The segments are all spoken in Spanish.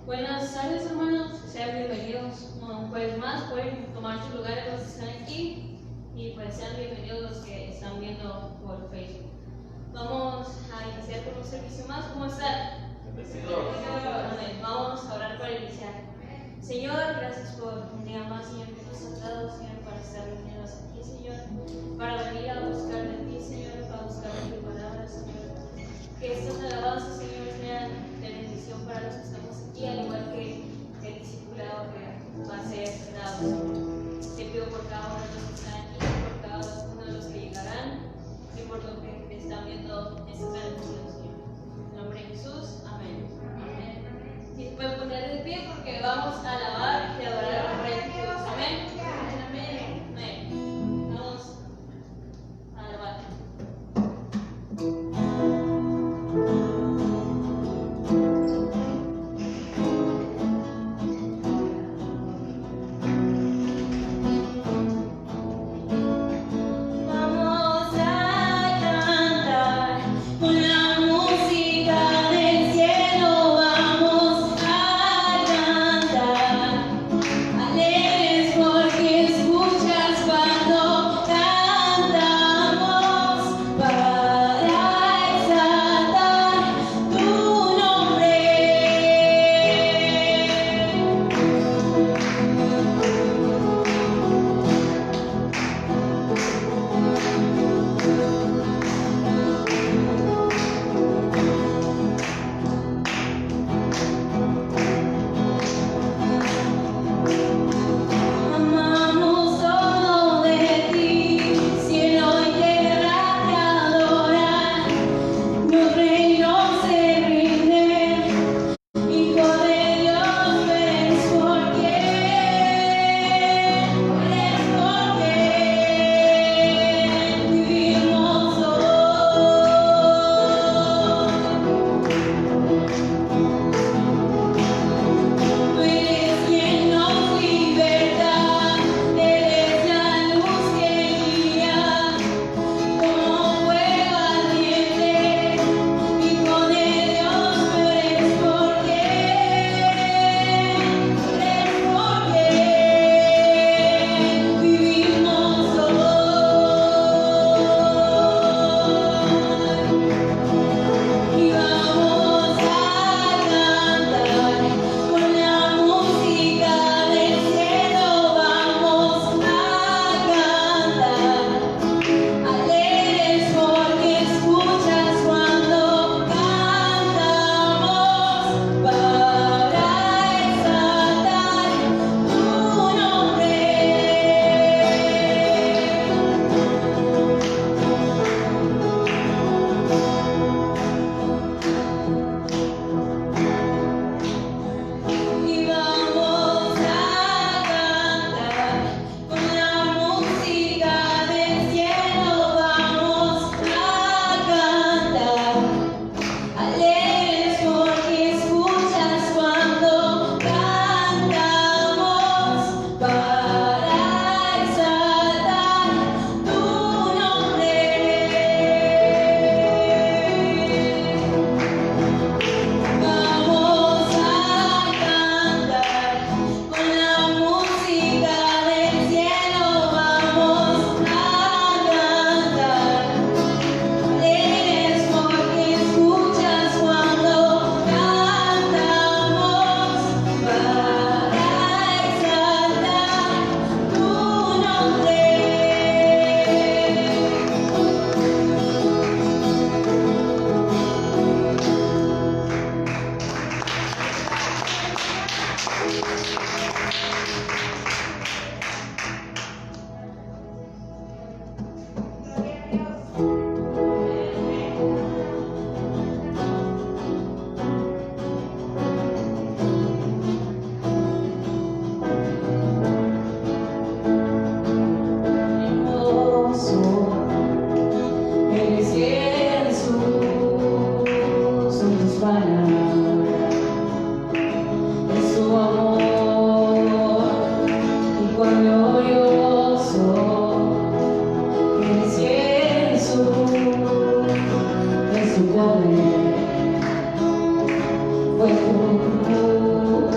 Buenas tardes, hermanos. Sean bienvenidos un jueves más. Pueden tomar sus lugares los que están aquí y pues sean bienvenidos los que están viendo por Facebook. Vamos a iniciar con un servicio más. ¿Cómo están? Amén. Vamos a orar para iniciar. Señor, gracias por un día más, Señor, que nos has dado, Señor, para estar reunidos aquí, Señor, para venir a buscar de ti, Señor, para buscar de tu palabra, Señor. Que estas alabanzas, Señor, sean de bendición para los que estamos aquí, al igual que el discipulado que va a ser dado, Señor. Te pido por cada uno de los que están aquí, por cada uno de los que llegarán y por los que están viendo esta transmisión, Señor. En nombre de Jesús, amén. Amén. Si se pueden poner de pie porque vamos a alabar y adorar al Rey Jesús. Amén. Amén. Amén. Vamos a alabar. Fue tu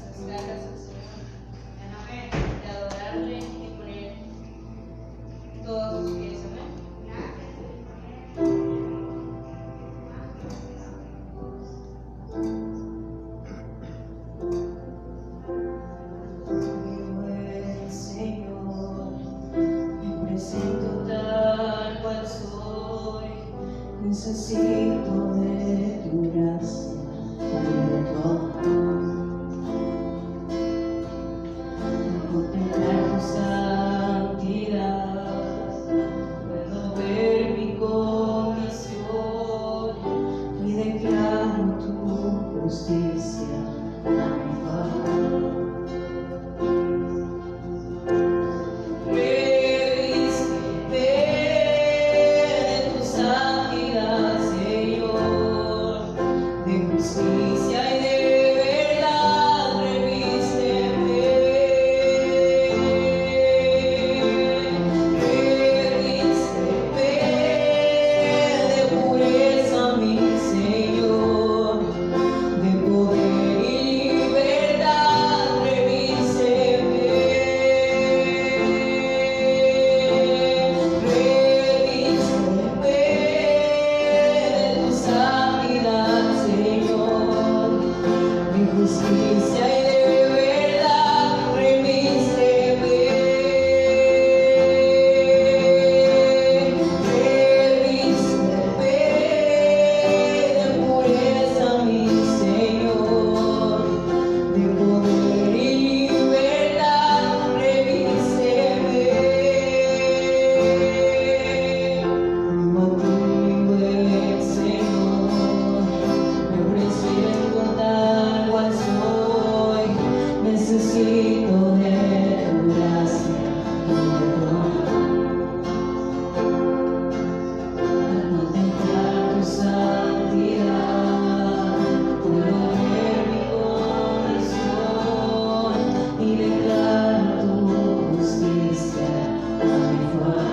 nuestras caras al Señor, de adorarle y poner todos sus pies. Amén. Necesito de tu gracia y de tu amor, contemplar tu santidad, puedo ver mi condición y declaro tu justicia a mi favor. Necesito de tu gracia y de tu amor, al contemplar tu santidad, puedo ver mi condición y declaro tu justicia a mi favor.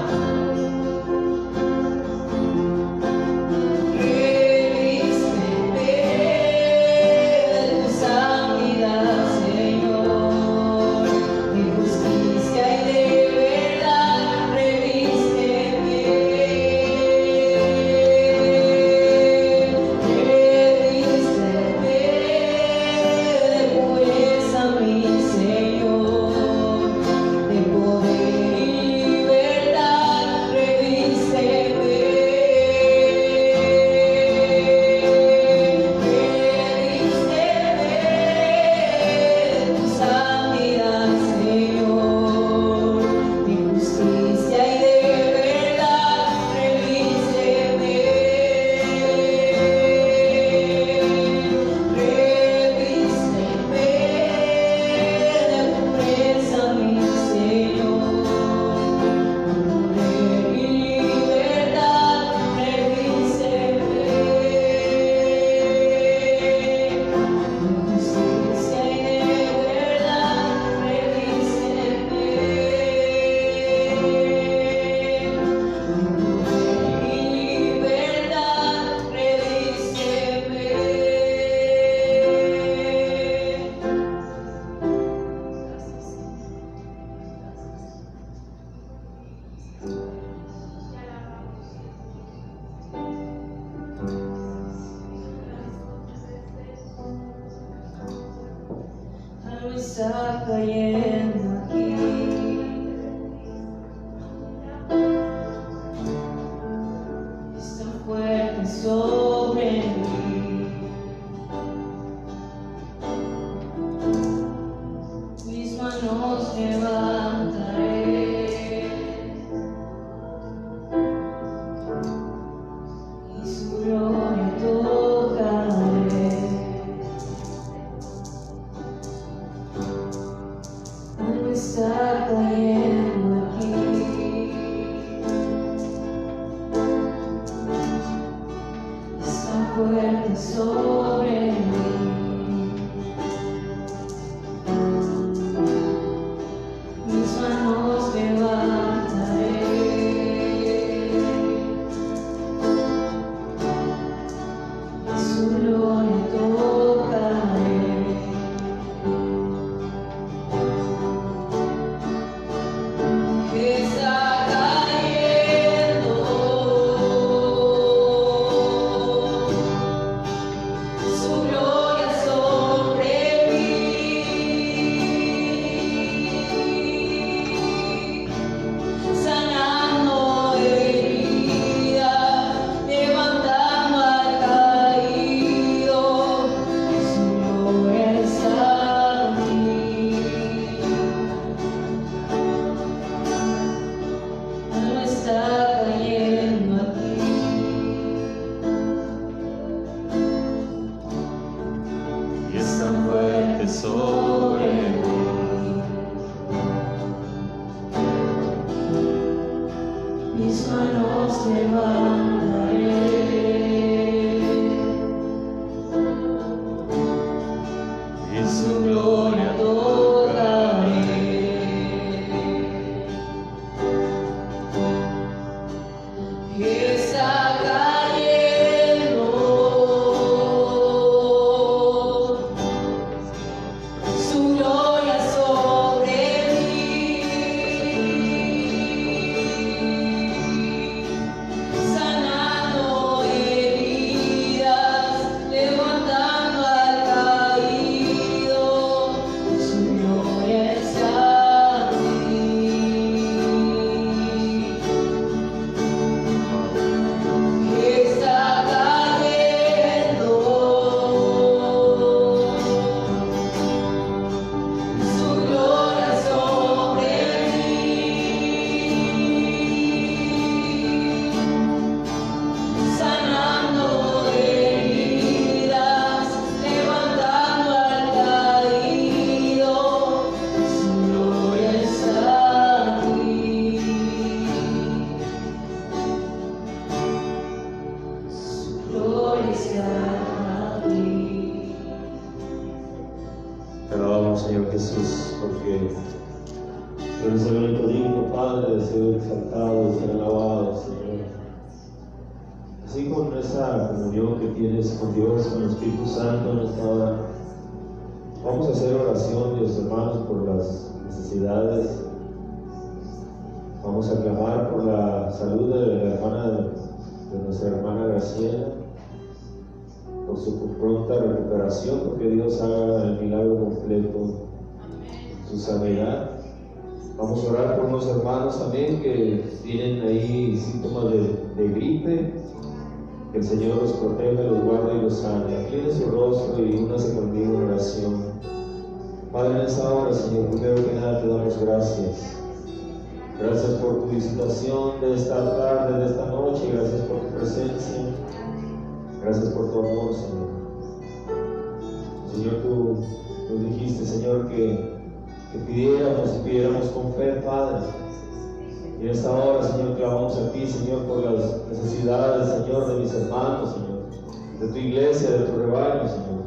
Algo está cayendo aquí, es tan fuerte sobre mí. Mis manos levantaré y su gloria tocaré. Algo está cayendo aquí, es tan fuerte sobre mí. Mis manos levantaré y su gloria tocaré. sobre mí. Mis manos levantaré Y su gloria tocaré. Está cayendo su gloria sobre mí, sanando heridas, levantando al caído, su gloria está aquí. Está cayendo su gloria sobre mí, sanando heridas, levantando al caído, su gloria está aquí. Gloria está aquí. Te alabamos, Señor Jesús, porque tú eres el único digno, Padre, de ser exaltado, de ser alabado, Señor. Así con esa comunión que tienes con Dios, con el Espíritu Santo en esta hora, vamos a hacer oración, Dios hermanos, por las necesidades. Vamos a clamar por la salud de la hermana, de nuestra hermana Graciela, por su pronta recuperación, porque Dios haga el milagro completo, su sanidad. Vamos a orar por unos hermanos también que tienen ahí síntomas de gripe, que el Señor los proteja, los guarde y los sane. Incline su rostro y únase conmigo en oración. Padre, en esta hora, Señor, primero que nada te damos gracias. Gracias por tu visitación de esta tarde, de esta noche, gracias por tu presencia. Gracias por tu amor, Señor. Señor, tú nos dijiste, Señor, que pidiéramos con fe, Padre. Y en esta hora, Señor, clamamos a ti, Señor, por las necesidades, Señor, de mis hermanos, Señor, de tu iglesia, de tu rebaño, Señor.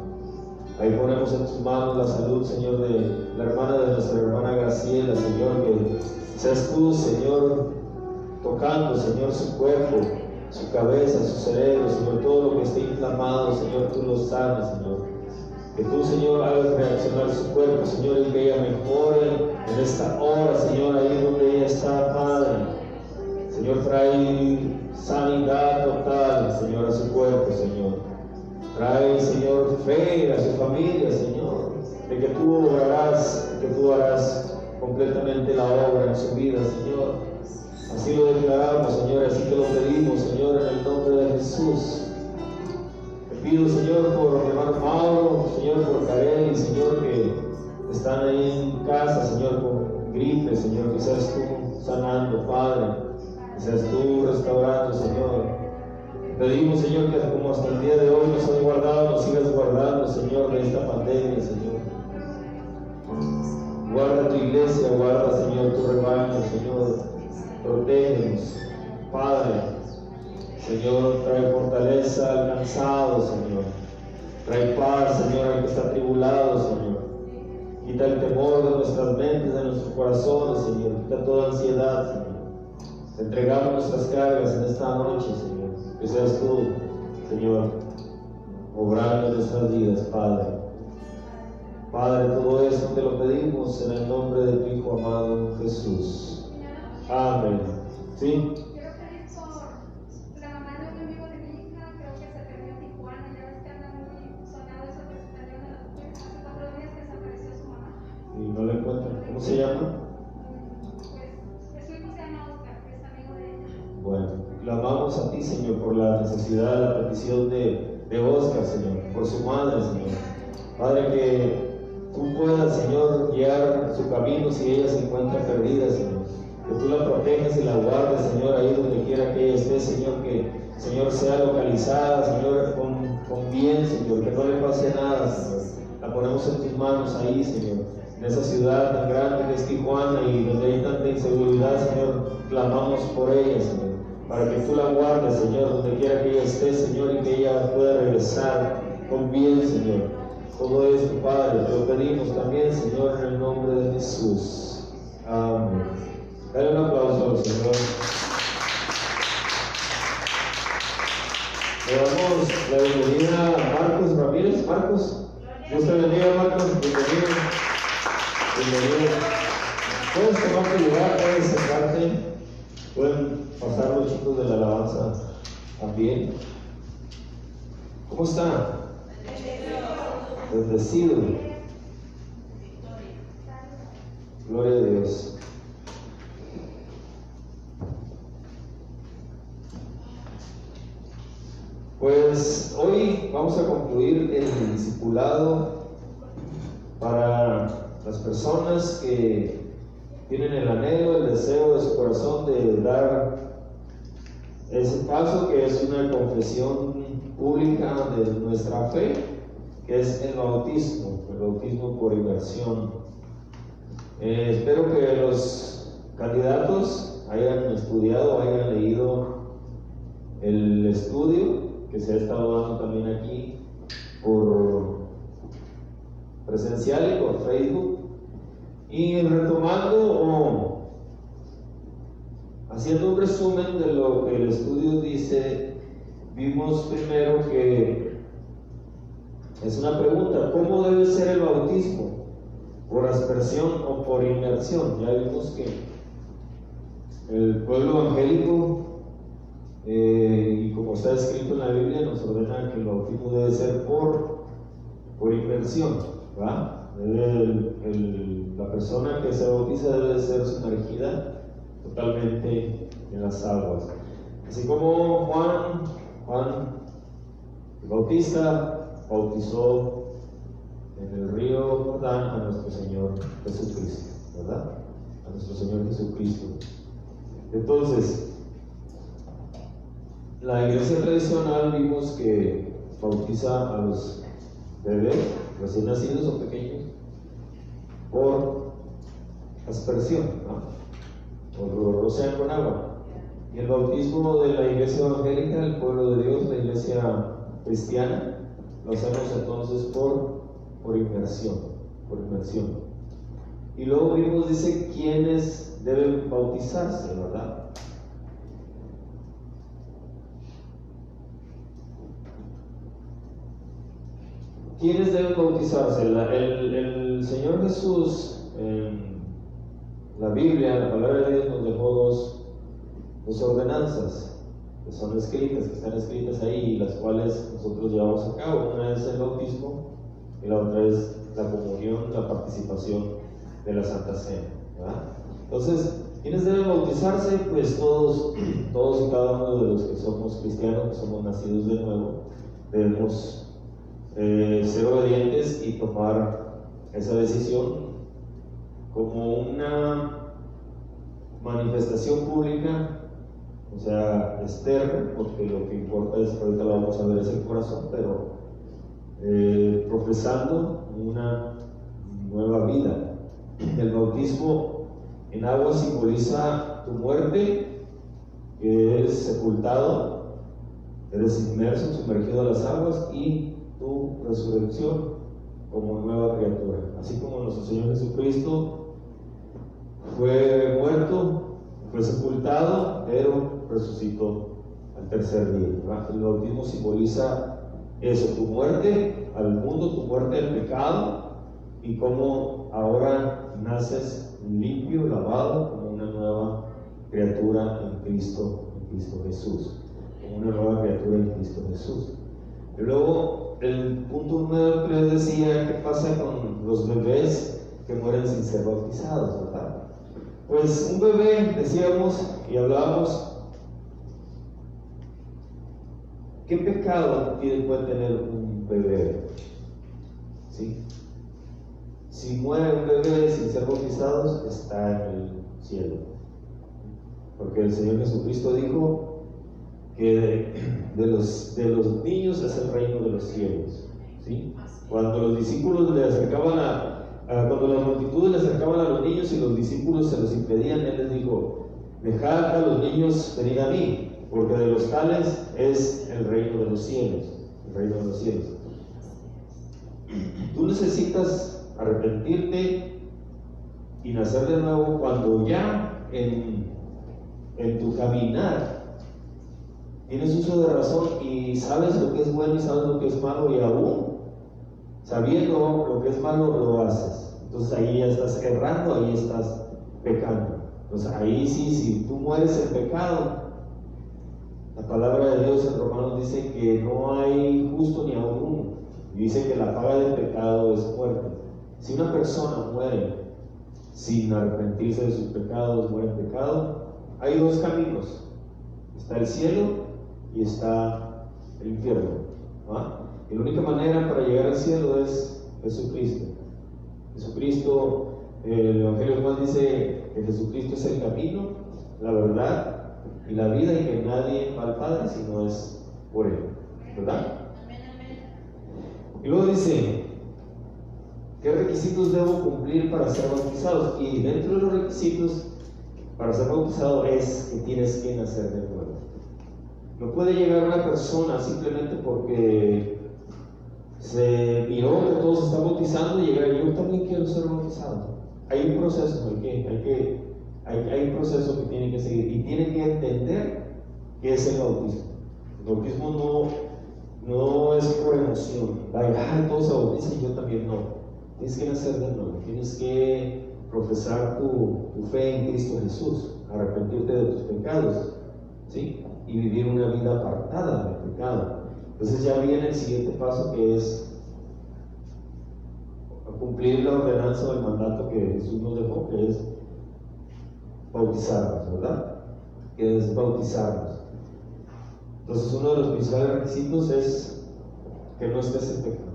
Ahí ponemos en tus manos la salud, Señor, de la hermana de nuestra hermana Graciela, Señor, que seas tú, Señor, tocando, Señor, su cuerpo, su cabeza, su cerebro, Señor, todo lo que esté inflamado, Señor, tú lo sanes, Señor. Que tú, Señor, hagas reaccionar su cuerpo, Señor, y que ella mejore en esta hora, Señor, ahí donde ella está, Padre. Señor, trae sanidad total, Señor, a su cuerpo, Señor. Trae, Señor, fe a su familia, Señor, de que tú obrarás, de que tú harás completamente la obra en su vida, Señor. Así lo declaramos, Señor, así te lo pedimos, Señor, en el nombre de Jesús. Te pido, Señor, por mi hermano Mauro, Señor, por Karen, Señor, que están ahí en casa, Señor, con gripe, Señor, que seas tú sanando, Padre, que seas tú restaurando, Señor. Te pedimos, Señor, que como hasta el día de hoy nos has guardado, nos sigas guardando, Señor, de esta pandemia, Señor. Guarda tu iglesia, guarda, Señor, tu rebaño, Señor. Protégenos, Padre. Señor, trae fortaleza al cansado, Señor. Trae paz, Señor, al que está atribulado, Señor. Quita el temor de nuestras mentes, de nuestros corazones, Señor. Quita toda ansiedad, Señor. Te entregamos nuestras cargas en esta noche, Señor. Que seas tú, Señor, obrando en nuestras vidas, Padre. Padre, todo esto te lo pedimos en el nombre de tu Hijo amado, Jesús. Amén. ¿Sí? Quiero pedir por la mamá de un amigo de mi hija, creo que se perdió en Tijuana, ya ves que anda muy sonado eso que se perdió hace 4 días que desapareció su mamá. Y no lo encuentran. ¿Cómo se llama? Pues su hijo se llama Oscar, que es amigo de ella. Bueno, clamamos a ti, Señor, por la necesidad, la petición de Oscar, Señor, por su madre, Señor. Padre, que tú puedas, Señor, guiar su camino si ella se encuentra perdida, Señor. Que tú la protejas y la guardes, Señor, ahí donde quiera que ella esté, Señor, que, Señor, sea localizada, Señor, con bien, Señor, que no le pase nada, Señor. La la ponemos en tus manos ahí, Señor. En esa ciudad tan grande que es Tijuana y donde hay tanta inseguridad, Señor, clamamos por ella, Señor, para que tú la guardes, Señor, donde quiera que ella esté, Señor, y que ella pueda regresar con bien, Señor. Todo esto, Padre, te lo pedimos también, Señor, en el nombre de Jesús. Amén. Dale un aplauso al Señor. Le damos la bienvenida a Marcos Ramírez. Marcos, Dios te bendiga, Marcos. Bienvenido. Bienvenido. Puedes tomar tu lugar, puedes sentarte. Pueden pasar los chicos de la alabanza también. ¿Cómo está? Bendecido. Gloria a Dios. Pues hoy vamos a concluir el discipulado para las personas que tienen el anhelo, el deseo de su corazón de dar ese paso que es una confesión pública de nuestra fe, que es el bautismo por inmersión. Espero que los candidatos hayan estudiado, hayan leído el estudio que se ha estado dando también aquí por presencial y por Facebook, y retomando o haciendo un resumen de lo que el estudio dice. Vimos primero que es una pregunta: ¿cómo debe ser el bautismo? ¿Por aspersión o por inmersión? Ya vimos que el pueblo evangélico, y como está escrito en la Biblia, nos ordena que el bautismo debe ser por inmersión, ¿va? La persona que se bautiza debe ser sumergida totalmente en las aguas. Así como Juan el Bautista bautizó en el río Jordán a nuestro Señor Jesucristo, ¿verdad? A nuestro Señor Jesucristo. Entonces, la iglesia tradicional vimos que bautiza a los bebés recién nacidos o pequeños por aspersión, ¿no? O lo rocian con agua. Y el bautismo de la iglesia evangélica, el pueblo de Dios, la iglesia cristiana, lo hacemos entonces por inmersión, Y luego vimos, dice, quiénes deben bautizarse, ¿verdad? ¿Quiénes deben bautizarse? El Señor Jesús, en la Biblia, la palabra de Dios nos dejó dos ordenanzas que son escritas, que están escritas ahí, y las cuales nosotros llevamos a cabo. Una es el bautismo y la otra es la comunión, la participación de la Santa Cena, ¿verdad? Entonces, ¿quiénes deben bautizarse? Pues todos y cada uno de los que somos cristianos, que somos nacidos de nuevo, debemos ser obedientes y tomar esa decisión como una manifestación pública, o sea, externa, porque lo que importa es, ahorita lo vamos a ver, es el corazón, pero profesando una nueva vida. El bautismo en agua simboliza tu muerte, que eres sepultado, eres inmerso, sumergido a las aguas, y tu resurrección como nueva criatura. Así como nuestro Señor Jesucristo fue muerto, fue sepultado, pero resucitó al tercer día, ¿verdad? El bautismo simboliza eso, tu muerte al mundo, tu muerte al pecado, y cómo ahora naces limpio, lavado, como una nueva criatura en Cristo Jesús, como una nueva criatura en Cristo Jesús. Y luego, el punto número que les decía, ¿qué pasa con los bebés que mueren sin ser bautizados, verdad? Pues un bebé, decíamos y hablábamos, ¿qué pecado puede tener un bebé? ¿Sí? Si muere un bebé sin ser bautizados, está en el cielo. Porque el Señor Jesucristo dijo que de los niños es el reino de los cielos. ¿sí? Cuando los discípulos le acercaban cuando las multitudes le acercaban a los niños y los discípulos se los impedían, Él les dijo: dejad a los niños venir a mí, porque de los tales es el reino de los cielos. El reino de los cielos. Tú necesitas arrepentirte y nacer de nuevo cuando ya en tu caminar tienes uso de razón y sabes lo que es bueno y sabes lo que es malo, y aún sabiendo lo que es malo lo haces. Entonces ahí ya estás errando, ahí estás pecando. Entonces ahí sí, si tú mueres en pecado, la palabra de Dios en Romanos dice que no hay justo ni aún uno, y dice que la paga del pecado es muerte. Si una persona muere sin arrepentirse de sus pecados, muere en pecado, hay dos caminos: está el cielo y está el infierno, ¿va? Y la única manera para llegar al cielo es Jesucristo. Jesucristo, el Evangelio de Juan dice que Jesucristo es el camino, la verdad y la vida, y que nadie va al Padre si no es por Él, ¿verdad? Y luego dice: ¿qué requisitos debo cumplir para ser bautizados? Y dentro de los requisitos para ser bautizado es que tienes que nacer de nuevo. No puede llegar una persona simplemente porque se miró que todos están bautizando y llegar: yo también quiero ser bautizado. Hay un proceso, hay un proceso que tiene que seguir, y tiene que entender qué es el bautismo. El bautismo no es por emoción. Todos se bautizan y yo también no. Tienes que nacer de nuevo, tienes que profesar tu fe en Cristo Jesús, arrepentirte de tus pecados, ¿sí? Y vivir una vida apartada del pecado. Entonces ya viene el siguiente paso, que es cumplir la ordenanza o el mandato que Jesús nos dejó, que es bautizarnos, ¿verdad? Que es bautizarnos. Entonces uno de los principales requisitos es que no estés en pecado,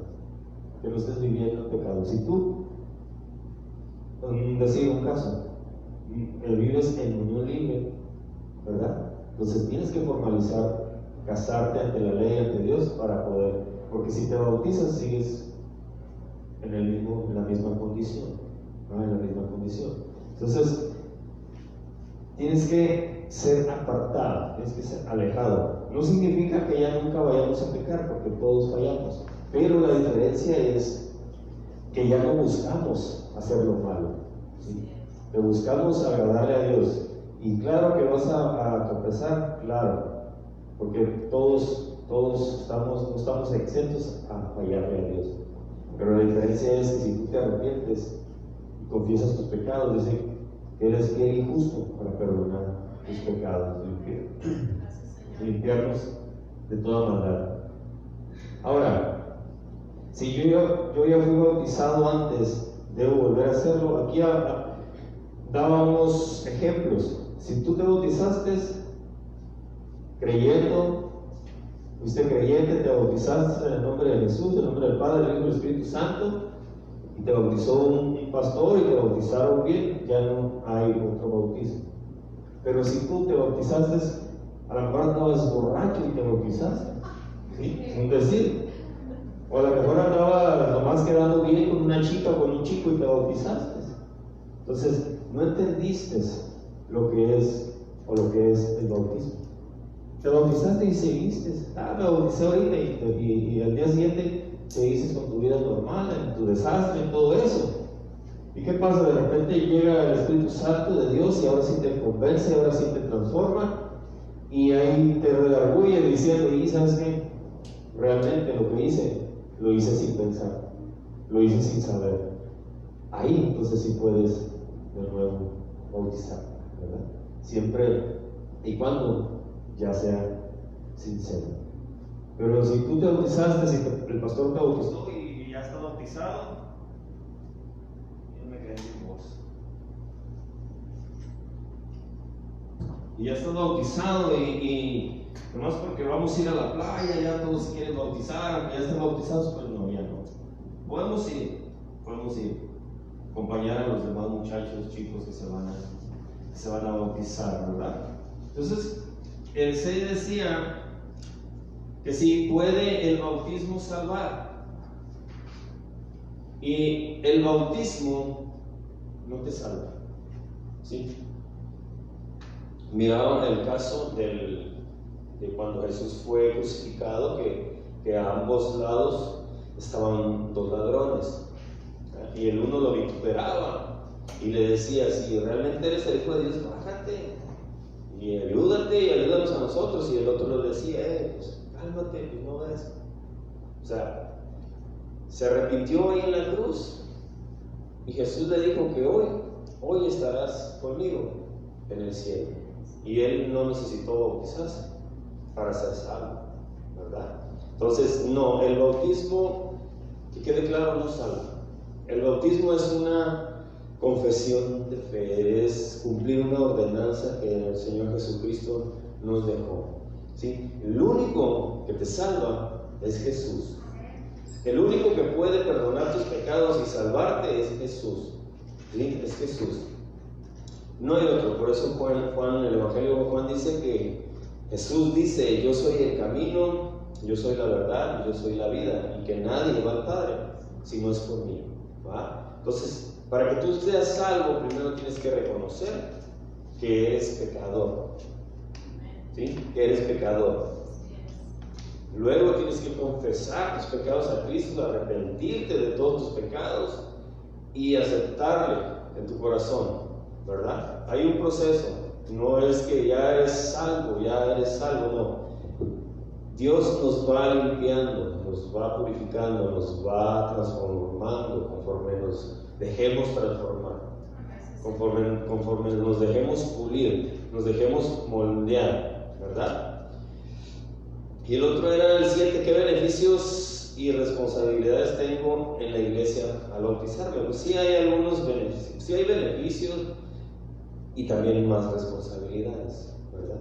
que no estés viviendo en pecado. Si tú, decir un caso, vives en unión libre, ¿verdad? Entonces tienes que formalizar, casarte ante la ley, ante Dios, para poder, porque si te bautizas sigues en la misma condición, ¿no? En la misma condición. Entonces tienes que ser apartado, tienes que ser alejado. No significa que ya nunca vayamos a pecar, porque todos fallamos, pero la diferencia es que ya no buscamos hacer lo malo, ¿sí? Que buscamos agradarle a Dios. Y claro que vas a tropezar, claro, porque todos no estamos exentos a fallarle a Dios. Pero la diferencia es que si tú te arrepientes y confiesas tus pecados, dice que eres fiel y justo para perdonar tus pecados, limpiarnos de toda maldad. Ahora, si yo ya fui bautizado antes, ¿debo volver a hacerlo? Aquí dábamos ejemplos. Si tú te bautizaste creyendo, fuiste creyente, te bautizaste en el nombre de Jesús, en el nombre del Padre, del Hijo y del Espíritu Santo, y te bautizó un pastor y te bautizaron bien, ya no hay otro bautismo. Pero si tú te bautizaste, a lo mejor andabas borracho y te bautizaste, ¿sí? Un decir. O a lo mejor andabas nomás quedando bien con una chica o con un chico y te bautizaste. Entonces, no entendiste lo que es el bautismo. Te bautizaste y seguiste. Me bauticé ahorita y al día siguiente seguiste con tu vida normal, en tu desastre, en todo eso. ¿Y qué pasa? De repente llega el Espíritu Santo de Dios y ahora sí te convence, ahora sí te transforma, y ahí te redarguye diciendo: y ¿sabes qué? Realmente lo hice sin pensar, lo hice sin saber. Ahí entonces sí puedes de nuevo bautizar, ¿verdad? Siempre y cuando ya sea sincero. Pero si tú te bautizaste, si el pastor te bautizó y ya está bautizado, yo me quedé sin voz. Y ya estás bautizado y nomás porque vamos a ir a la playa, ya todos se quieren bautizar, aunque ya estén bautizados, pues no, ya no. Podemos ir, acompañar a los demás muchachos, chicos que se van a bautizar, ¿verdad? Entonces, el 6 decía que si puede el bautismo salvar. Y el bautismo no te salva, ¿sí? Miraban el caso de cuando Jesús fue crucificado, que a ambos lados estaban dos ladrones, y el uno lo vituperaba y le decía: si realmente eres el Hijo de Dios, bájate y ayúdate y ayúdanos a nosotros. Y el otro le decía: pues cálmate, pues no ves. O sea, se arrepintió ahí en la cruz, y Jesús le dijo que hoy estarás conmigo en el cielo. Y él no necesitó bautizarse para ser salvo, ¿verdad? Entonces, no, el bautismo, que quede claro, no salva. El bautismo es una confesión de fe, es cumplir una ordenanza que el Señor Jesucristo nos dejó, ¿sí? El único que te salva es Jesús. El único que puede perdonar tus pecados y salvarte es Jesús, ¿sí? Es Jesús. No hay otro. Por eso Juan, el Evangelio de Juan dice que Jesús dice: yo soy el camino, yo soy la verdad, yo soy la vida, y que nadie va al Padre si no es por mí, ¿va? Entonces, para que tú seas salvo, primero tienes que reconocer que eres pecador, ¿sí? Que eres pecador. Luego tienes que confesar tus pecados a Cristo, arrepentirte de todos tus pecados y aceptarle en tu corazón, ¿verdad? Hay un proceso, no es que ya eres salvo, no. Dios nos va limpiando, nos va purificando, nos va transformando conforme nos dejemos transformar, conforme nos dejemos pulir, nos dejemos moldear, ¿verdad? Y el otro era el 7: ¿qué beneficios y responsabilidades tengo en la iglesia al bautizarme? Pues sí hay algunos beneficios, sí hay beneficios y también más responsabilidades, ¿verdad?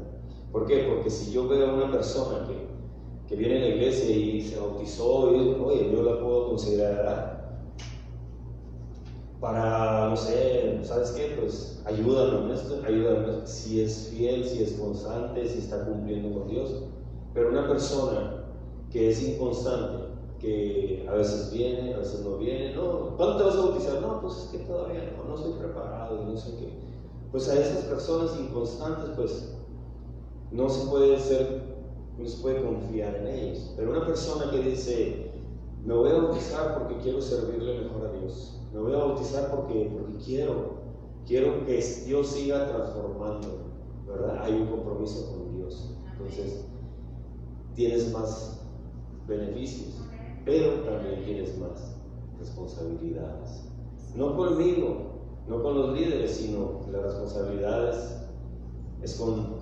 ¿Por qué? Porque si yo veo a una persona que viene a la iglesia y se bautizó, y oye, yo la puedo considerar para, no sé, ¿sabes qué? Pues ayúdame en esto, si es fiel, si es constante, si está cumpliendo con Dios. Pero una persona que es inconstante, que a veces viene, a veces no viene, no, ¿cuándo te vas a bautizar? No, pues es que todavía no estoy preparado y no sé qué. Pues a esas personas inconstantes, pues no se puede confiar en ellos. Pero una persona que dice: me voy a bautizar porque quiero servirle mejor a Dios, me voy a bautizar porque quiero que Dios siga transformando, ¿verdad? Hay un compromiso con Dios. Entonces, tienes más beneficios, pero también tienes más responsabilidades. No conmigo, no con los líderes, sino las responsabilidades es con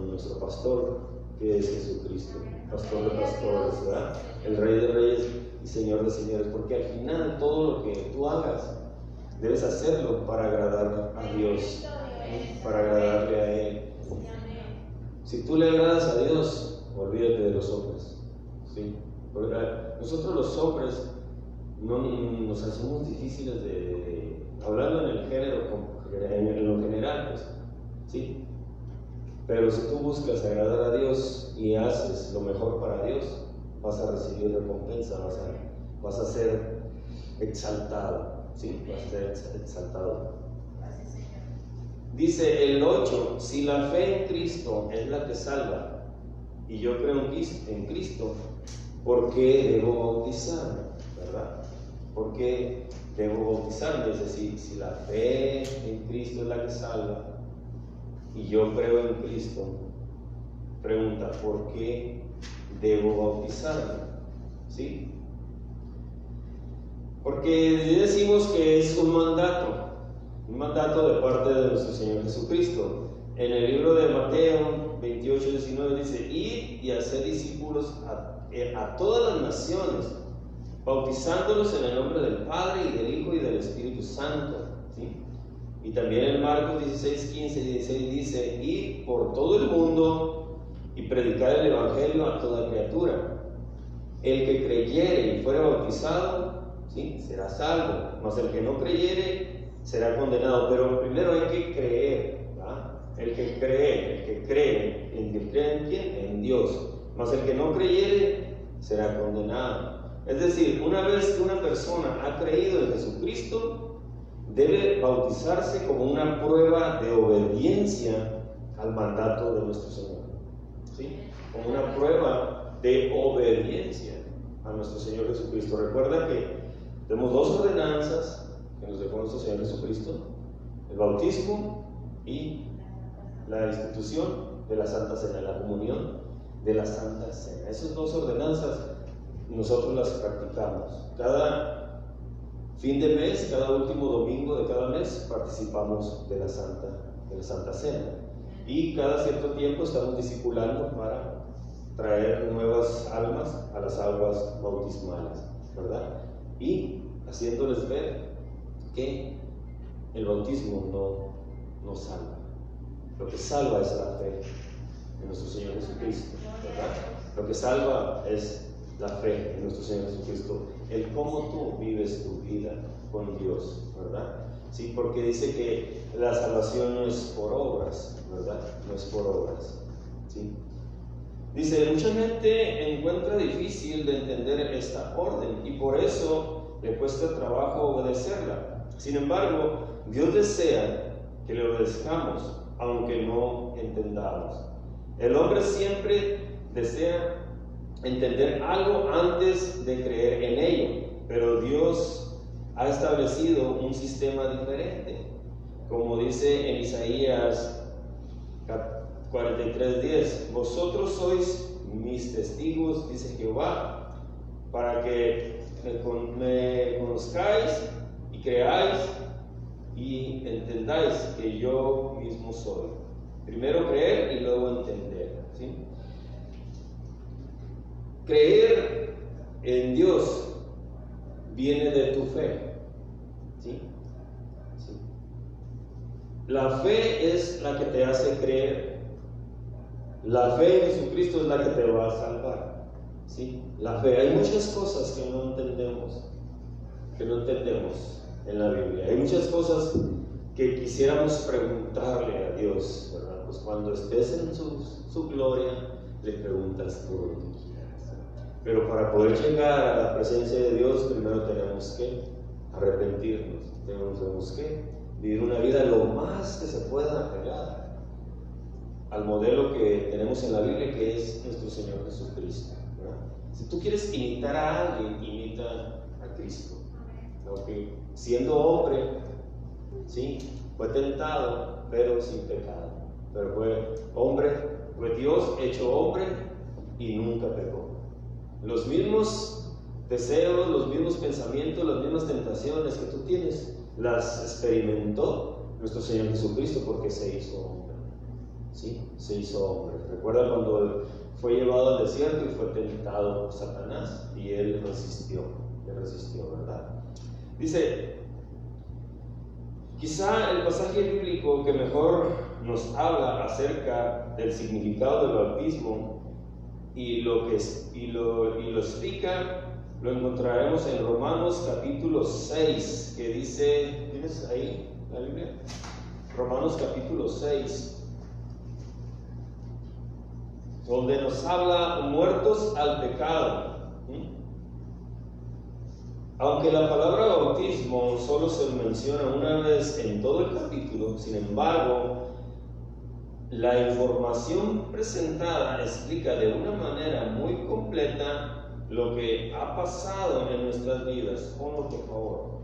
nuestro pastor, que es Jesucristo, pastor de pastores, ¿verdad? El Rey de Reyes y Señor de Señores, porque al final todo lo que tú hagas debes hacerlo para agradar a Dios, para agradarle a Él. Si tú le agradas a Dios, olvídate de los hombres, ¿sí? Porque nosotros los hombres no nos hacemos difíciles hablando en el género, en lo general, pues, ¿sí? Pero si tú buscas agradar a Dios y haces lo mejor para Dios, vas a recibir recompensa, vas a ser exaltado, ¿sí? Vas a ser exaltado. Dice el 8: si la fe en Cristo es la que salva, y yo creo en Cristo, ¿por qué debo bautizarme? ¿Verdad? ¿Por qué debo bautizarme? Es decir, si la fe en Cristo es la que salva, y yo creo en Cristo, pregunta: ¿por qué debo bautizarme? ¿Sí? Porque decimos que es un mandato de parte de nuestro Señor Jesucristo. En el libro de Mateo 28:19 dice: id y hacer discípulos a todas las naciones, bautizándolos en el nombre del Padre y del Hijo y del Espíritu Santo, ¿sí? Y también en Marcos 16:15 y 16 dice: id por todo el mundo y predicar el Evangelio a toda criatura. El que creyere y fuere bautizado, ¿sí?, será salvo, mas el que no creyere será condenado. Pero primero hay que creer, ¿verdad? El que cree, ¿en quién? En Dios. Mas el que no creyere será condenado. Es decir, una vez que una persona ha creído en Jesucristo, debe bautizarse como una prueba de obediencia al mandato de nuestro Señor. ¿Sí? Como una prueba de obediencia a nuestro Señor Jesucristo. Recuerda que tenemos dos ordenanzas que nos dejó nuestro Señor Jesucristo: el bautismo y la institución de la Santa Cena, la comunión de la Santa Cena. Esas dos ordenanzas nosotros las practicamos. Cada fin de mes, cada último domingo de cada mes, participamos de la Santa Cena. Y cada cierto tiempo estamos discipulando para traer nuevas almas a las aguas bautismales, ¿verdad? Y haciéndoles ver que el bautismo no salva. Lo que salva es la fe en nuestro Señor Jesucristo, ¿verdad? Lo que salva es la fe en nuestro Señor Jesucristo, el cómo tú vives tu vida con Dios, ¿verdad? Sí, porque dice que la salvación no es por obras, ¿verdad? No es por obras, ¿sí? Dice, mucha gente encuentra difícil de entender esta orden y por eso le cuesta trabajo obedecerla. Sin embargo, Dios desea que le obedezcamos, aunque no entendamos. El hombre siempre desea entender algo antes de creer en ello, pero Dios ha establecido un sistema diferente. Como dice en Isaías 43:10, vosotros sois mis testigos, dice Jehová, para que me conozcáis y creáis y entendáis que yo mismo soy. Primero creer y luego entender, ¿sí? Creer en Dios viene de tu fe, ¿sí? ¿Sí? La fe es la que te hace creer. La fe en Jesucristo es la que te va a salvar, ¿sí? La fe. Hay muchas cosas que no entendemos en la Biblia. Hay muchas cosas que quisiéramos preguntarle a Dios, ¿verdad? Pues cuando estés en su gloria, le preguntas todo lo que quieras. Pero para poder llegar a la presencia de Dios, primero tenemos que arrepentirnos, tenemos que vivir una vida lo más que se pueda pegar al modelo que tenemos en la Biblia, que es nuestro Señor Jesucristo, ¿verdad? Si tú quieres imitar a alguien, imita a Cristo, aunque siendo hombre, sí, fue tentado, pero sin pecado. Pero fue hombre, fue Dios hecho hombre y nunca pecó. Los mismos deseos, los mismos pensamientos, las mismas tentaciones que tú tienes, las experimentó nuestro Señor Jesucristo porque se hizo hombre. ¿Sí? Se hizo hombre. Recuerda cuando fue llevado al desierto y fue tentado por Satanás y él resistió, ¿verdad? Dice, quizá el pasaje bíblico que mejor nos habla acerca del significado del bautismo y lo explica, lo encontraremos en Romanos capítulo 6, que dice, ¿tienes ahí la Biblia? Romanos capítulo 6, donde nos habla muertos al pecado. Aunque la palabra bautismo solo se menciona una vez en todo el capítulo, sin embargo, la información presentada explica de una manera muy completa lo que ha pasado en nuestras vidas. Ponlo, por favor.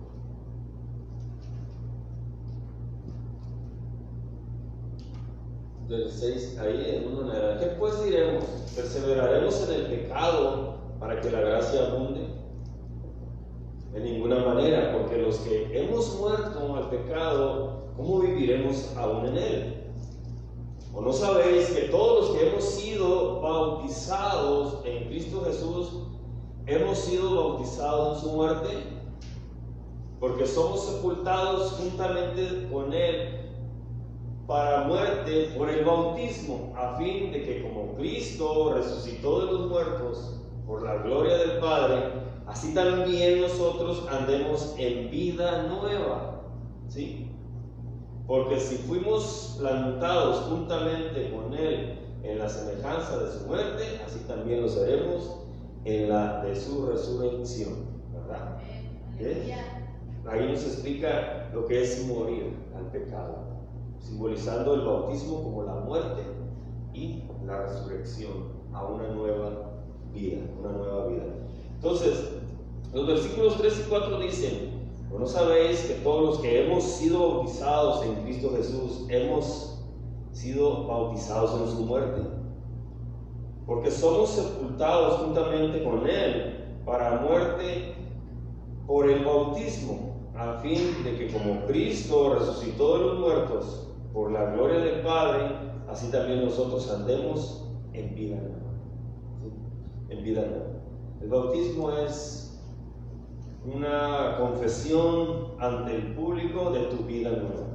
Del 6, ahí en una manera. ¿Qué pues diremos? ¿Perseveraremos en el pecado para que la gracia abunde? En ninguna manera, porque los que hemos muerto al pecado, ¿cómo viviremos aún en él? ¿O no sabéis que todos los que hemos sido bautizados en Cristo Jesús, hemos sido bautizados en su muerte? Porque somos sepultados juntamente con él para muerte por el bautismo, a fin de que como Cristo resucitó de los muertos por la gloria del Padre, así también nosotros andemos en vida nueva, ¿sí? Porque si fuimos plantados juntamente con él en la semejanza de su muerte, así también lo seremos en la de su resurrección, ¿verdad? Ahí nos explica lo que es morir al pecado, simbolizando el bautismo como la muerte y la resurrección a una nueva vida, Entonces, los versículos 3 y 4 dicen: ¿o no sabéis que todos los que hemos sido bautizados en Cristo Jesús hemos sido bautizados en su muerte? Porque somos sepultados juntamente con Él para muerte por el bautismo, a fin de que como Cristo resucitó de los muertos por la gloria del Padre, así también nosotros andemos en vida nueva. ¿Sí? En vida nueva. El bautismo es una confesión ante el público de tu vida nueva,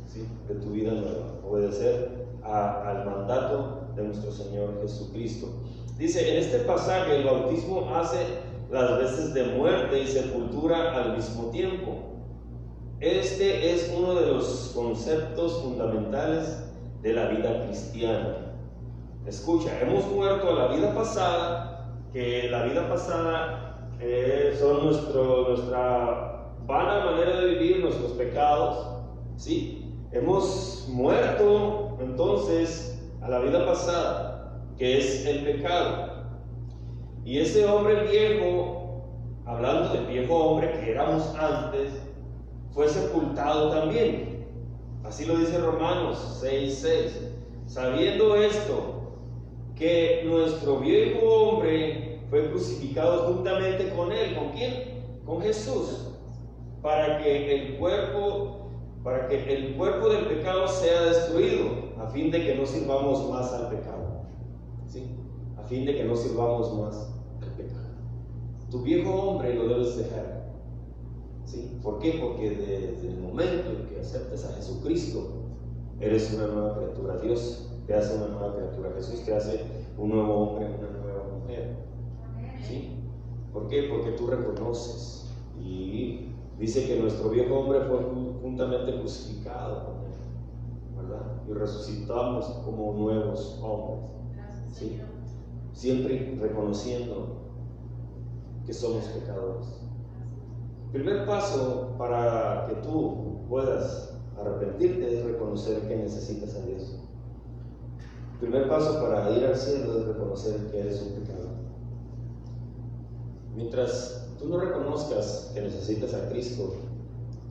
¿sí? De tu vida nueva, obedecer al mandato de nuestro Señor Jesucristo. Dice, en este pasaje el bautismo hace las veces de muerte y sepultura al mismo tiempo. Este es uno de los conceptos fundamentales de la vida cristiana. Escucha, hemos muerto a la vida pasada, que la vida pasada son nuestra vana manera de vivir, nuestros pecados, ¿sí? Hemos muerto entonces a la vida pasada, que es el pecado. Y ese hombre viejo, hablando del viejo hombre que éramos antes, fue sepultado también. Así lo dice Romanos 6:6. Sabiendo esto, que nuestro viejo hombre fue crucificado juntamente con él. ¿Con quién? Con Jesús. Para que el cuerpo del pecado sea destruido, a fin de que no sirvamos más al pecado. ¿Sí? A fin de que no sirvamos más al pecado. Tu viejo hombre lo debes dejar. ¿Sí? ¿Por qué? Porque desde el momento en que aceptes a Jesucristo, eres una nueva criatura. Dios te hace una nueva criatura. Jesús te hace un nuevo hombre, una nueva mujer. ¿Sí? ¿Por qué? Porque tú reconoces. Y dice que nuestro viejo hombre fue juntamente crucificado con él, ¿verdad? Y resucitamos como nuevos hombres. ¿Sí? Siempre reconociendo que somos pecadores. El primer paso para que tú puedas arrepentirte es reconocer que necesitas a Dios. El primer paso para ir al cielo es reconocer que eres un pecador. Mientras tú no reconozcas que necesitas a Cristo,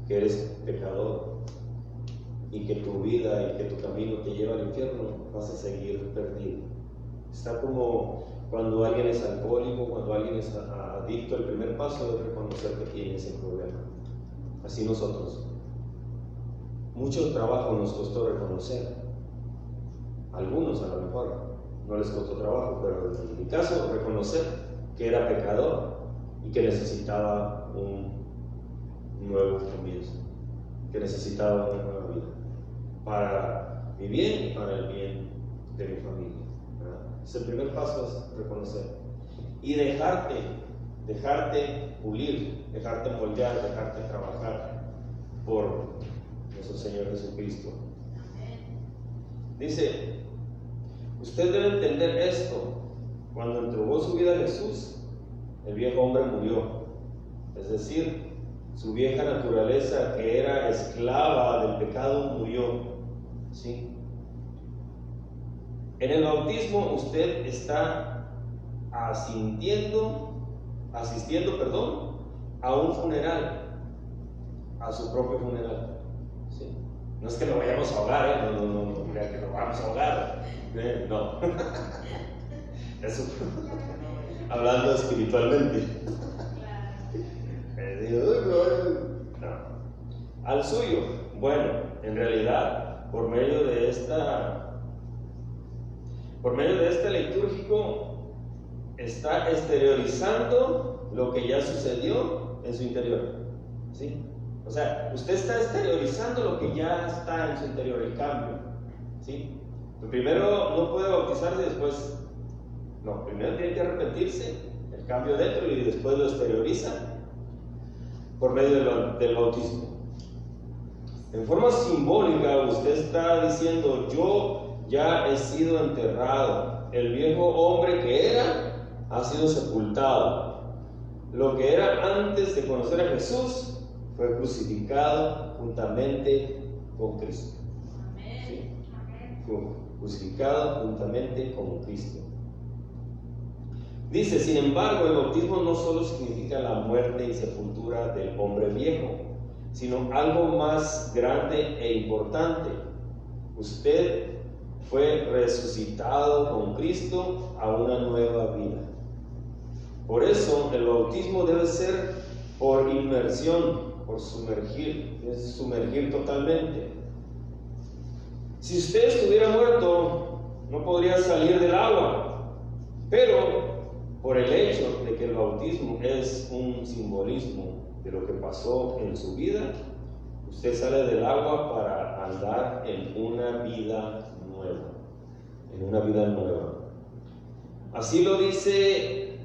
que eres pecador y que tu vida y que tu camino te lleva al infierno, vas a seguir perdido. Está como cuando alguien es alcohólico, cuando alguien es adicto. El primer paso es reconocer que tiene ese problema. Así nosotros. Mucho trabajo nos costó reconocer. Algunos a lo mejor no les costó trabajo, pero en mi caso reconocer que era pecador y que necesitaba un nuevo comienzo, que necesitaba una nueva vida para mi bien y para el bien de mi familia. El primer paso es reconocer y dejarte pulir, dejarte moldear, dejarte trabajar por nuestro Señor Jesucristo. Dice, usted debe entender esto: cuando entregó su vida a Jesús, el viejo hombre murió, es decir, su vieja naturaleza, que era esclava del pecado, murió. ¿Sí? En el bautismo usted está asistiendo, a un funeral, a su propio funeral. ¿Sí? No es que lo vayamos a ahogar, no crea que lo vamos a ahogar, no. Eso, hablando espiritualmente. No. Al suyo, bueno, en realidad, por medio de este litúrgico, está exteriorizando lo que ya sucedió en su interior. ¿Sí? O sea, usted está exteriorizando lo que ya está en su interior, el cambio. ¿Sí? Primero no puede bautizarse, después no, primero tiene que arrepentirse, el cambio dentro, y después lo exterioriza por medio del bautismo. En forma simbólica, usted está diciendo: yo ya he sido enterrado. El viejo hombre que era ha sido sepultado. Lo que era antes de conocer a Jesús fue crucificado juntamente con Cristo. ¿Sí? Fue crucificado juntamente con Cristo. Dice, sin embargo, el bautismo no solo significa la muerte y sepultura del hombre viejo, sino algo más grande e importante. Usted fue resucitado con Cristo a una nueva vida. Por eso el bautismo debe ser por inmersión, por sumergir, es sumergir totalmente. Si usted estuviera muerto, no podría salir del agua, pero por el hecho de que el bautismo es un simbolismo de lo que pasó en su vida, usted sale del agua para andar en una vida nueva, en una vida nueva. Así lo dice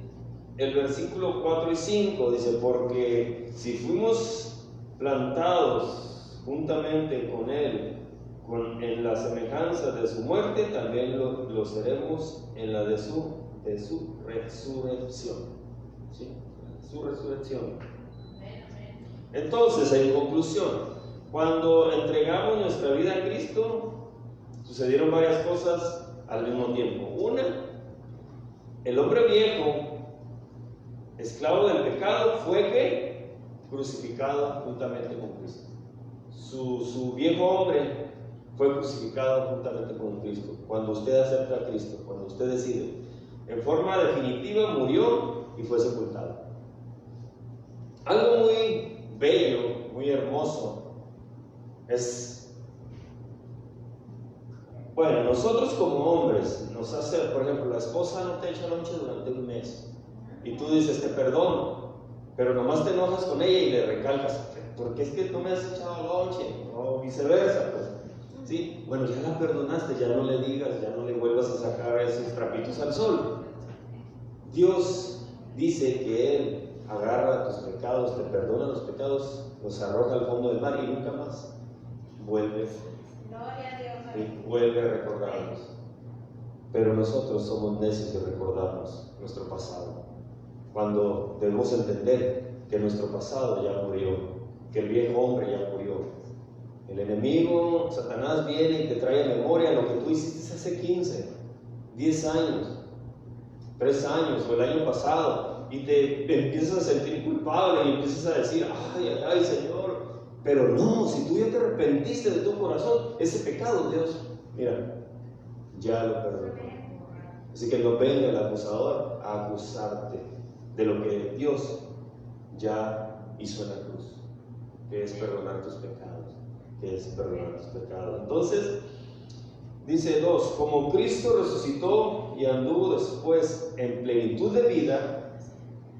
el versículo 4 y 5, dice, porque si fuimos plantados juntamente con Él en la semejanza de su muerte, también lo seremos en la de su resurrección. ¿Sí? Su resurrección. Entonces, en conclusión, cuando entregamos nuestra vida a Cristo, sucedieron varias cosas al mismo tiempo. Una, el hombre viejo, esclavo del pecado, fue que crucificado juntamente con Cristo. Su viejo hombre fue crucificado juntamente con Cristo. Cuando usted acepta a Cristo, cuando usted decide, en forma definitiva murió y fue sepultado. Algo muy bello, muy hermoso es, bueno, nosotros como hombres nos hace, por ejemplo, la esposa no te echa lonche durante un mes y tú dices, te perdono, pero nomás te enojas con ella y le recalcas, ¿por qué es que no me has echado lonche? O viceversa, pues. ¿Sí? Bueno, ya la perdonaste, ya no le digas, ya no le vuelvas a sacar esos trapitos al sol. Dios dice que Él agarra tus pecados, te perdona los pecados, los arroja al fondo del mar y nunca más vuelve a recordarnos. Pero nosotros somos necios de recordarnos nuestro pasado, cuando debemos entender que nuestro pasado ya murió, que el viejo hombre ya murió. El enemigo, Satanás, viene y te trae a memoria lo que tú hiciste hace 15, 10 años, 3 años o el año pasado, y te empiezas a sentir culpable y empiezas a decir, ay, Señor, pero no, si tú ya te arrepentiste de tu corazón, ese pecado, Dios, mira, ya lo perdonó. Así que no venga el acusador a acusarte de lo que Dios ya hizo en la cruz, que es perdonar tus pecados, Entonces, dice 2, como Cristo resucitó y anduvo después en plenitud de vida,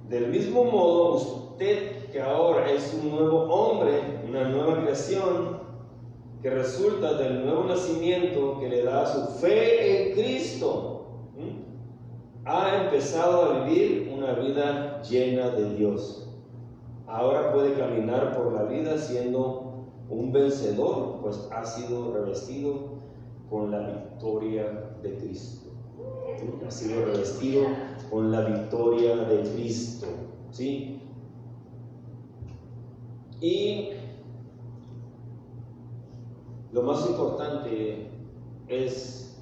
del mismo modo usted, que ahora es un nuevo hombre, una nueva creación, que resulta del nuevo nacimiento que le da su fe en Cristo, ha empezado a vivir una vida llena de Dios. Ahora puede caminar por la vida siendo un vencedor, pues ha sido revestido con la victoria de Cristo. Ha sido revestido con la victoria de Cristo. ¿Sí? Y lo más importante es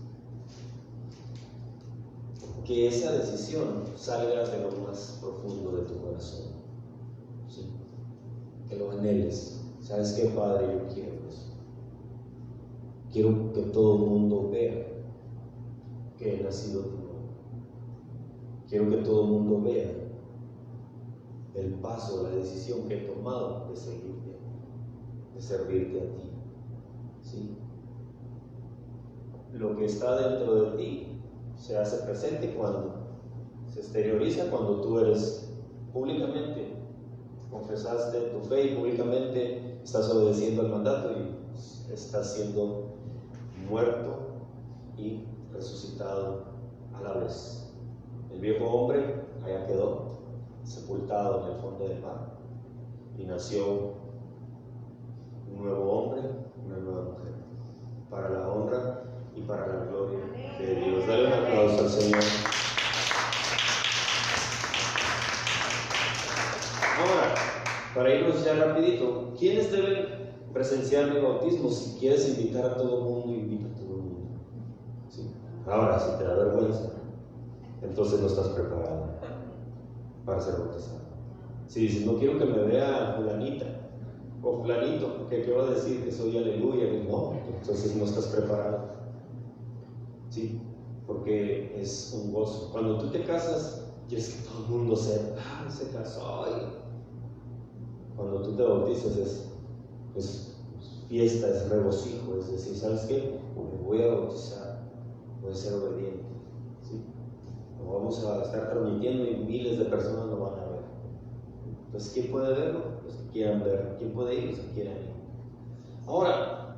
que esa decisión salga de lo más profundo de tu corazón. ¿Sí? Que lo anheles. ¿Sabes qué, Padre? Yo quiero eso. Quiero que todo el mundo vea que he nacido de nuevo. Quiero que todo el mundo vea el paso, la decisión que he tomado de seguirte, de servirte a ti. ¿Sí? Lo que está dentro de ti se hace presente cuando se exterioriza, cuando tú eres públicamente, confesaste tu fe y públicamente estás obedeciendo al mandato y estás siendo muerto y resucitado a la vez. El viejo hombre allá quedó sepultado en el fondo del mar y nació un nuevo hombre, una nueva mujer, para la honra y para la gloria de Dios. Dale un aplauso al Señor. sea, rapidito, ¿quiénes deben presenciar mi bautismo? Si quieres invitar a todo el mundo, invita a todo el mundo. ¿Sí? Ahora, si te da vergüenza, entonces no estás preparado para ser bautizado. Si dices, no quiero que me vea fulanita o fulanito, porque ¿qué va a decir? Que soy aleluya. No, entonces no estás preparado. ¿Sí? Porque es un gozo. Cuando tú te casas, quieres que todo el mundo sepa, se casó. Cuando tú te bautizas es fiesta, es regocijo, es decir, ¿sabes qué? Me voy a bautizar, voy a ser obediente. ¿Sí? Lo vamos a estar transmitiendo y miles de personas lo van a ver. Entonces, ¿quién puede verlo? Los que quieran verlo. ¿Quién puede ir? Los que quieran ir. Ahora,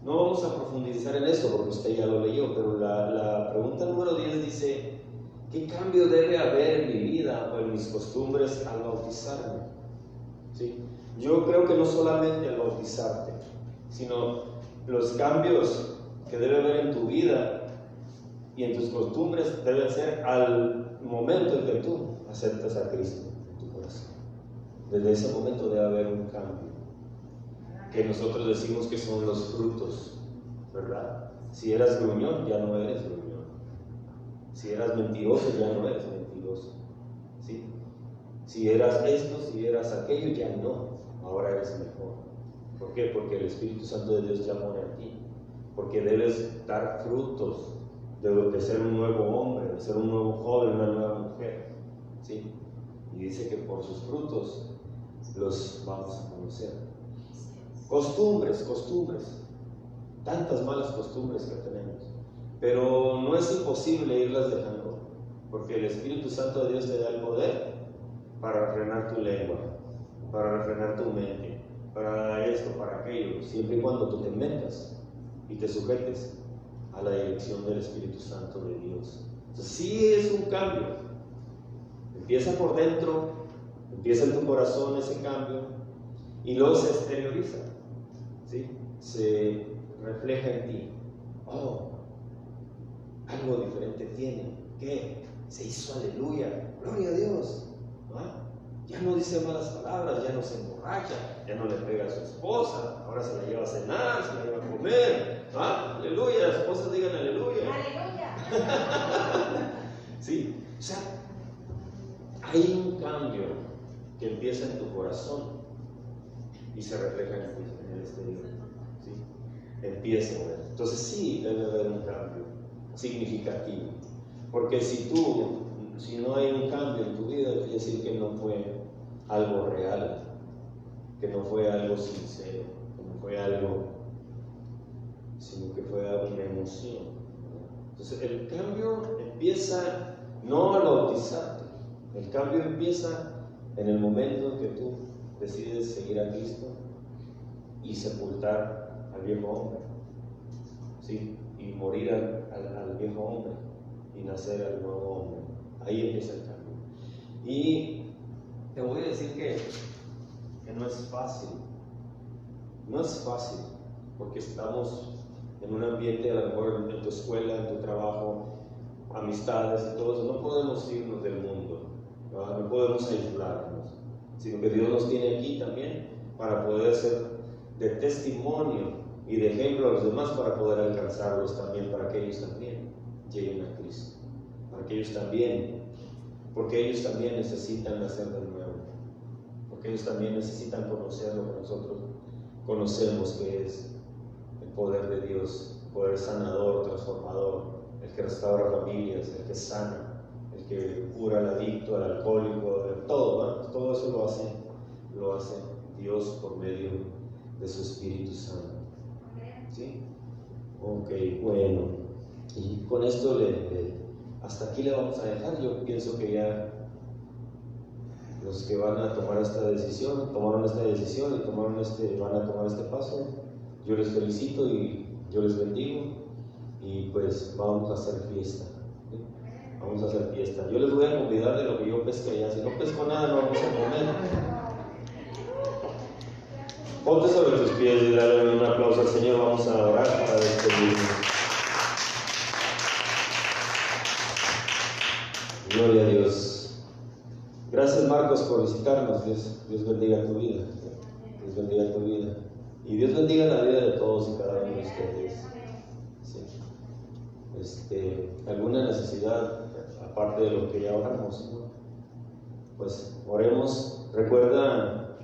no vamos a profundizar en eso porque usted ya lo leyó, pero la pregunta número 10 dice, ¿qué cambio debe haber en mi vida o en mis costumbres al bautizarme? ¿Sí? Yo creo que no solamente al bautizarte, sino los cambios que debe haber en tu vida y en tus costumbres deben ser al momento en que tú aceptas a Cristo en tu corazón. Desde ese momento debe haber un cambio, que nosotros decimos que son los frutos, ¿verdad? Si eras gruñón, ya no eres gruñón. Si eras mentiroso, ya no eres mentiroso. ¿Sí? Si eras esto, si eras aquello, ya no. Ahora eres mejor. ¿Por qué? Porque el Espíritu Santo de Dios ya mora en ti. Porque debes dar frutos de ser un nuevo hombre, de ser un nuevo joven, una nueva mujer. ¿Sí? Y dice que por sus frutos los vamos a conocer. Costumbres. Tantas malas costumbres que tenemos. Pero no es imposible irlas dejando. Porque el Espíritu Santo de Dios te da el poder para refrenar tu lengua, para refrenar tu mente, para esto, para aquello, siempre y cuando tú te metas y te sujetes a la dirección del Espíritu Santo de Dios. Entonces, sí es un cambio. Empieza por dentro, empieza en tu corazón ese cambio y luego se exterioriza, ¿sí? Se refleja en ti. Oh, algo diferente tiene. ¿Qué? Se hizo aleluya, gloria a Dios. ¿Ah? Ya no dice malas palabras, ya no se emborracha, ya no le pega a su esposa, ahora se la lleva a cenar, se la lleva a comer. ¿Ah? Aleluya, las esposas digan aleluya. ¡Aleluya! Sí, o sea, hay un cambio que empieza en tu corazón y se refleja en el exterior. ¿Sí? Empieza a ver. Entonces sí debe haber un cambio significativo, porque si no hay un cambio en tu vida, quiere decir que no fue algo real, que no fue algo sincero, que no fue algo, sino que fue una emoción. Entonces el cambio empieza no al bautizarte, el cambio empieza en el momento en que tú decides seguir a Cristo y sepultar al viejo hombre, ¿sí? Y morir al viejo hombre y nacer al nuevo hombre. Ahí empieza el cambio. Y te voy a decir que no es fácil. No es fácil, porque estamos en un ambiente, a lo mejor en tu escuela, en tu trabajo, amistades y todo eso. No podemos irnos del mundo, no podemos aislarnos, sino que Dios nos tiene aquí también para poder ser de testimonio y de ejemplo a los demás, para poder alcanzarlos también, para que ellos también lleguen a Cristo, para que ellos también, porque ellos también necesitan nacer de nuevo, porque ellos también necesitan conocer lo que nosotros conocemos, que es el poder de Dios, el poder sanador, transformador, el que restaura familias, el que sana, el que cura al adicto, al alcohólico, todo, ¿no? Todo eso lo hace Dios por medio de su Espíritu Santo. ¿Sí? Ok, bueno, y con esto hasta aquí le vamos a dejar. Yo pienso que ya los que van a tomar esta decisión, tomaron esta decisión y van a tomar este paso, yo les felicito y yo les bendigo, y pues vamos a hacer fiesta. ¿Sí? Vamos a hacer fiesta. Yo les voy a convidar de lo que yo pesque allá. Si no pesco nada, no vamos a comer. Ponte sobre tus pies y dale un aplauso al Señor. Vamos a orar para despedirnos. Gloria a Dios. Gracias, Marcos, por visitarnos. Dios bendiga tu vida. Dios bendiga tu vida. Y Dios bendiga la vida de todos y cada uno de ustedes. Sí. Alguna necesidad, aparte de lo que ya oramos, ¿no? Pues oremos. Recuerda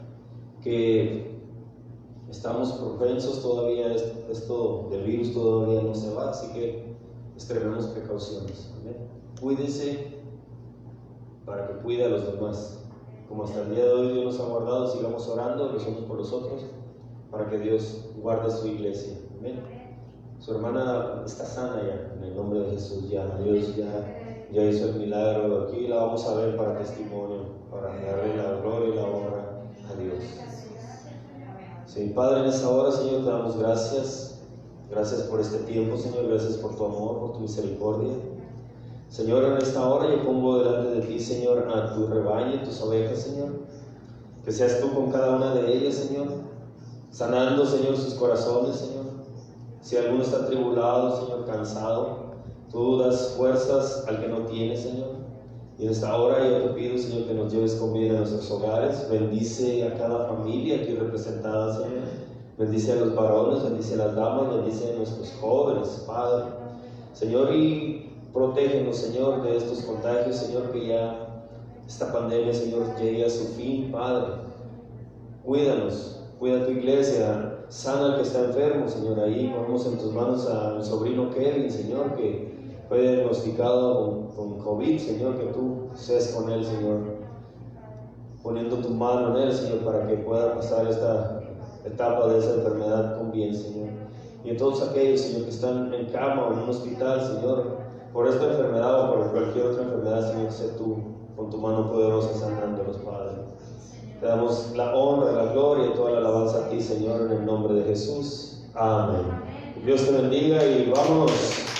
que estamos propensos todavía, esto del virus todavía no se va, así que extrememos precauciones. ¿Amén? Cuídese para que cuide a los demás. Como hasta el día de hoy Dios nos ha guardado, sigamos orando los unos por los otros para que Dios guarde su iglesia. Amén. Su hermana está sana ya, en el nombre de Jesús. Ya Dios ya hizo el milagro. Aquí la vamos a ver para testimonio, para darle la gloria y la honra a Dios. Sí, Padre, en esta hora, Señor, te damos gracias. Gracias por este tiempo, Señor. Gracias por tu amor, por tu misericordia. Señor, en esta hora yo pongo delante de ti, Señor, a tu rebaño, tus ovejas, Señor. Que seas tú con cada una de ellas, Señor, sanando, Señor, sus corazones, Señor. Si alguno está atribulado, Señor, cansado, tú das fuerzas al que no tiene, Señor. Y en esta hora yo te pido, Señor, que nos lleves con bien a nuestros hogares. Bendice a cada familia aquí representada, Señor. Bendice a los varones, bendice a las damas, bendice a nuestros jóvenes, Padre. Señor, y protégenos, Señor, de estos contagios, Señor, que ya esta pandemia, Señor, llegue a su fin, Padre. Cuídanos, cuida tu iglesia, sana al que está enfermo, Señor. Ahí ponemos en tus manos a mi sobrino Kevin, Señor, que fue diagnosticado con COVID, Señor, que tú seas con él, Señor, poniendo tu mano en él, Señor, para que pueda pasar esta etapa de esa enfermedad con bien, Señor. Y a todos aquellos, Señor, que están en cama o en un hospital, Señor, por esta enfermedad o por cualquier otra enfermedad, Señor, sé tú con tu mano poderosa sanándolos, Padre. Te damos la honra, la gloria y toda la alabanza a ti, Señor, en el nombre de Jesús. Amén. Dios te bendiga y vámonos.